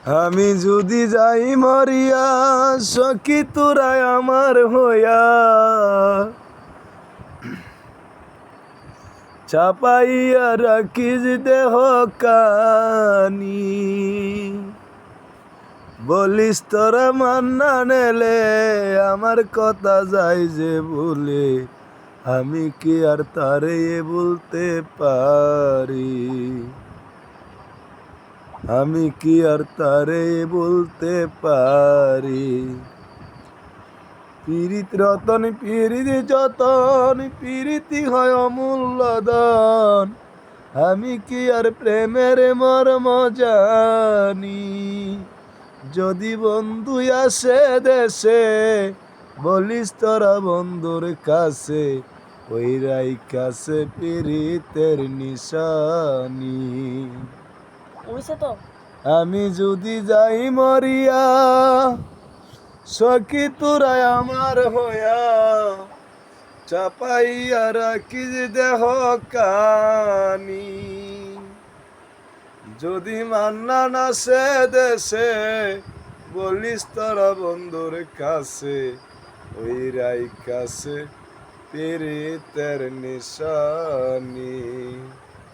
আমি যদি যাই মরিয়া সখী তোরাই আমার হইয়া চাপাইয়া রাখিস দেহ কানি বলিস তোরা মান্না নেলে আমার কথা যাই যে বলে আমি কি আর তারে বলতে পারি আমি কি আর তারে বলতে পারি পীড়িত রতন পীড়িত যতন পীড়িতি হয় অমূল্য দান আমি কি আর প্রেমের মর্ম জানি যদি বন্ধু আসে দেশে বলিস তোরা বন্ধুর কাছে ওই রাই কাছে পীড়িতের নিশানি আমি যদি যাই মরিয়া সখী তোরাই আমার হইয়া চাপাইয়া রাখিস দেহ কানি যদি মান্না না সে দেশে বলিস তোরা বন্ধুর কাছে ওই রাই কাছে পীড়িতের নিশানি।